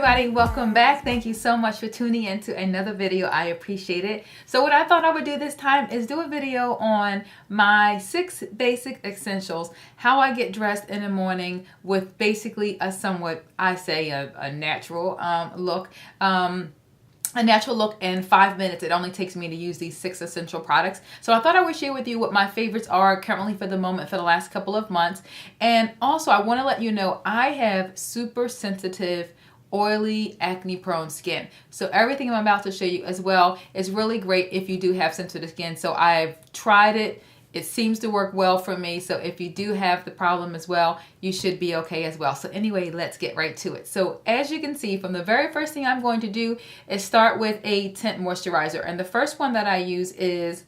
everybody, welcome back. Thank you so much for tuning in to another video. I appreciate it. So what I thought I would do this time is do a video on my 6 basic essentials, how I get dressed in the morning with basically a somewhat, I say, a natural look. A natural look in 5 minutes. It only takes me to use these 6 essential products. So I thought I would share with you what my favorites are currently for the moment for the last couple of months. And also I want to let you know I have super sensitive, oily, acne prone skin. So everything I'm about to show you as well is really great if you do have sensitive skin. So I've tried it. It seems to work well for me. So if you do have the problem as well, you should be okay as well. So anyway, let's get right to it. So as you can see, from the very first thing I'm going to do is start with a tint moisturizer. And the first one that I use is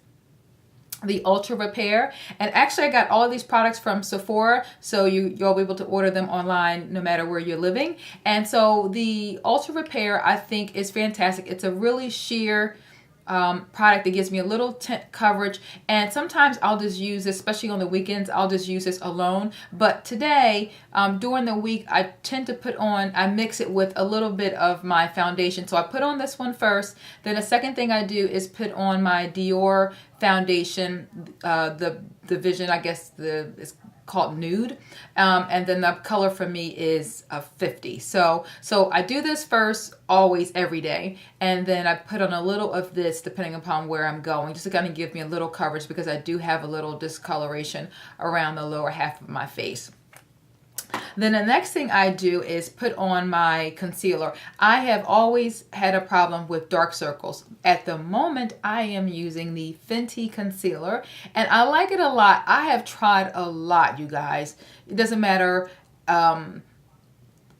the Ultra Repair. And actually I got all of these products from Sephora, so you'll be able to order them online no matter where you're living. And so the Ultra Repair I think is fantastic. It's a really sheer product that gives me a little tint coverage, and sometimes I'll just use this, especially on the weekends, I'll just use this alone. But today, during the week, I tend to put on, I mix it with a little bit of my foundation. So I put on this one first, then the second thing I do is put on my Dior foundation, the Vision, I guess it's called Nude, and then the color for me is 50. So I do this first, always, every day, and then I put on a little of this depending upon where I'm going, just to kind of give me a little coverage because I do have a little discoloration around the lower half of my face. Then the next thing I do is put on my concealer. I have always had a problem with dark circles. At the moment, I am using the Fenty concealer, and I like it a lot. I have tried a lot, you guys. It doesn't matter,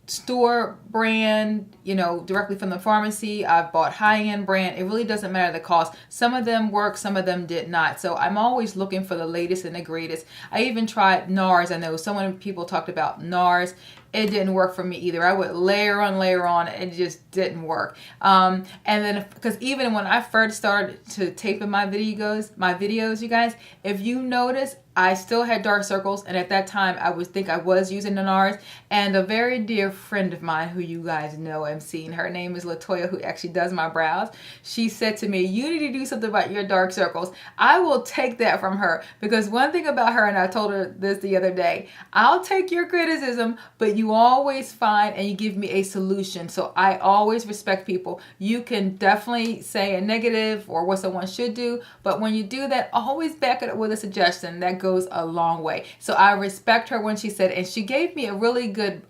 store brand, you know, directly from the pharmacy. I've bought high-end brand. It really doesn't matter the cost. Some of them work, some of them did not. So I'm always looking for the latest and the greatest. I even tried NARS. I know so many people talked about NARS. It didn't work for me either. I would layer on, it just didn't work. And then, because even when I first started to tape in my videos, you guys, if you notice, I still had dark circles, and at that time I was using the NARS. And a very dear friend of mine who you guys know and seen, her name is Latoya, who actually does my brows. She said to me, "You need to do something about your dark circles." I will take that from her, because one thing about her, and I told her this the other day, I'll take your criticism, but you always find and you give me a solution. So I always respect people. You can definitely say a negative or what someone should do, but when you do that, always back it up with a suggestion. That goes a long way. So I respect her when she said, and she gave me a really good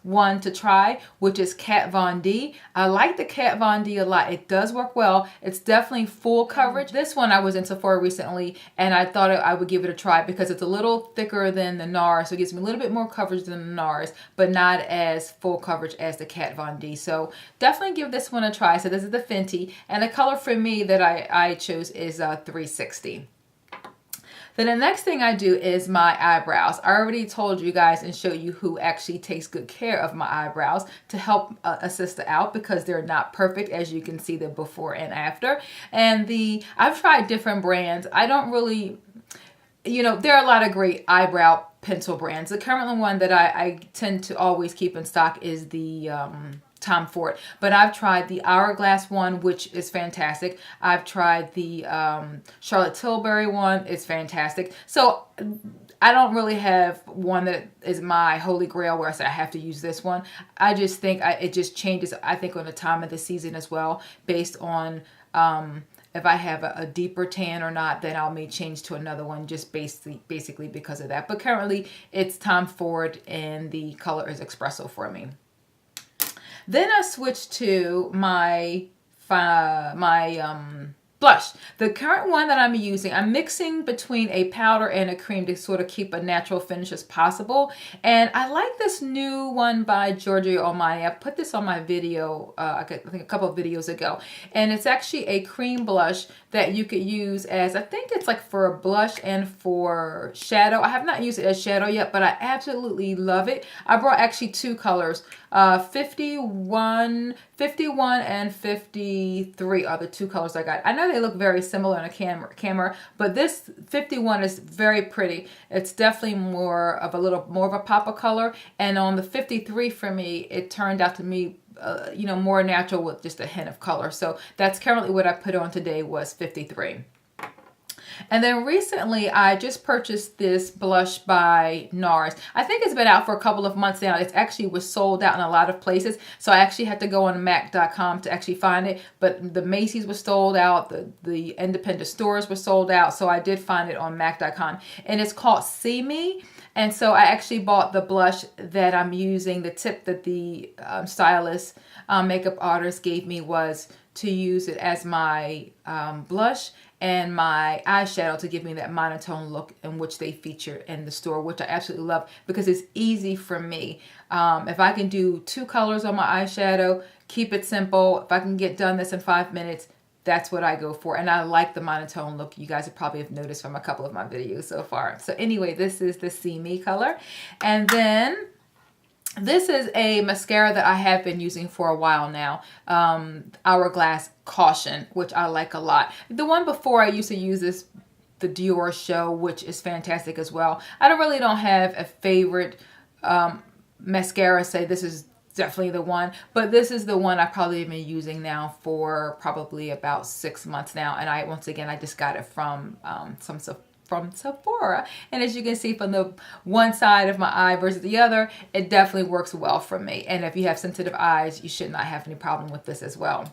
one to try, which is Kat Von D. I like the Kat Von D a lot. It does work well. It's definitely full coverage. This one I was in Sephora recently, and I thought I would give it a try because it's a little thicker than the NARS, so it gives me a little bit more coverage than the NARS, but not as full coverage as the Kat Von D. So definitely give this one a try. So this is the Fenty, and the color for me that I chose is 360. Then the next thing I do is my eyebrows. I already told you guys and showed you who actually takes good care of my eyebrows to help assist out, because they're not perfect, as you can see the before and after. And I've tried different brands. I don't really, you know, there are a lot of great eyebrow pencil brands. The current one that I tend to always keep in stock is the Tom Ford, but I've tried the Hourglass one, which is fantastic. I've tried the Charlotte Tilbury one. It's fantastic. So I don't really have one that is my holy grail where I say I have to use this one. I just think it just changes, I think, on the time of the season as well, based on if I have a deeper tan or not, then I may change to another one, just basically because of that. But currently it's Tom Ford, and the color is Espresso for me. Then I switched to my blush. The current one that I'm using, I'm mixing between a powder and a cream to sort of keep a natural finish as possible. And I like this new one by Giorgio Armani. I put this on my video, I think a couple of videos ago. And it's actually a cream blush that you could use as, I think it's like for a blush and for shadow. I have not used it as shadow yet, but I absolutely love it. I brought actually 2 colors. 51 and 53 are the 2 colors I got. I know they look very similar in a camera, but this 51 is very pretty. It's definitely more of a pop of color, and on the 53 for me, it turned out to you know, more natural with just a hint of color. So that's currently what I put on today, was 53. And then recently I just purchased this blush by NARS. I think it's been out for a couple of months now. It actually was sold out in a lot of places. So I actually had to go on MAC.com to actually find it. But the Macy's was sold out. The independent stores were sold out. So I did find it on MAC.com. And it's called See Me. And so I actually bought the blush that I'm using. The tip that the stylist, makeup artist gave me was to use it as my blush and my eyeshadow to give me that monotone look in which they feature in the store, which I absolutely love because it's easy for me. If I can do 2 colors on my eyeshadow, keep it simple. If I can get done this in 5 minutes, that's what I go for. And I like the monotone look. You guys probably have noticed from a couple of my videos so far. So anyway, this is the See Me color. And then this is a mascara that I have been using for a while now, Hourglass Caution, which I like a lot. The one before I used to use this, the Dior Show, which is fantastic as well. I really don't have a favorite mascara, say this is definitely the one, but this is the one I probably have been using now for probably about 6 months now. And once again, I just got it from from Sephora, and as you can see from the one side of my eye versus the other, it definitely works well for me. And if you have sensitive eyes, you should not have any problem with this as well.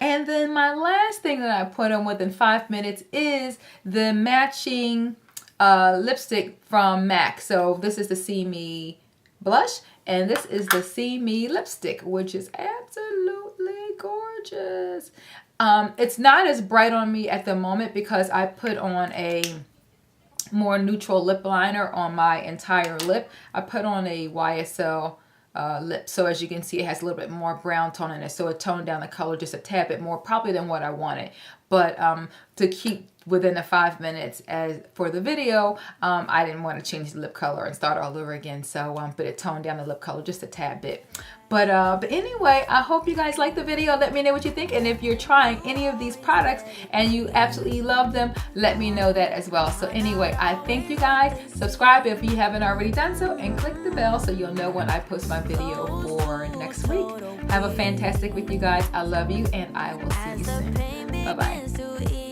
And then my last thing that I put on within 5 minutes is the matching lipstick from MAC. So this is the See Me blush, and this is the See Me lipstick, which is absolutely gorgeous. It's not as bright on me at the moment because I put on a more neutral lip liner on my entire lip. I put on a YSL lip, so as you can see, it has a little bit more brown tone in it, so it toned down the color just a tad bit more probably than what I wanted. But to keep within the 5 minutes as for the video, I didn't want to change the lip color and start all over again, so but it toned down the lip color just a tad bit. But anyway, I hope you guys like the video. Let me know what you think, and if you're trying any of these products and you absolutely love them, let me know that as well. So anyway, I thank you guys. Subscribe if you haven't already done so, and click the bell so you'll know when I post my video for next week. Have a fantastic week, you guys. I love you, and I will see you soon. Bye-bye.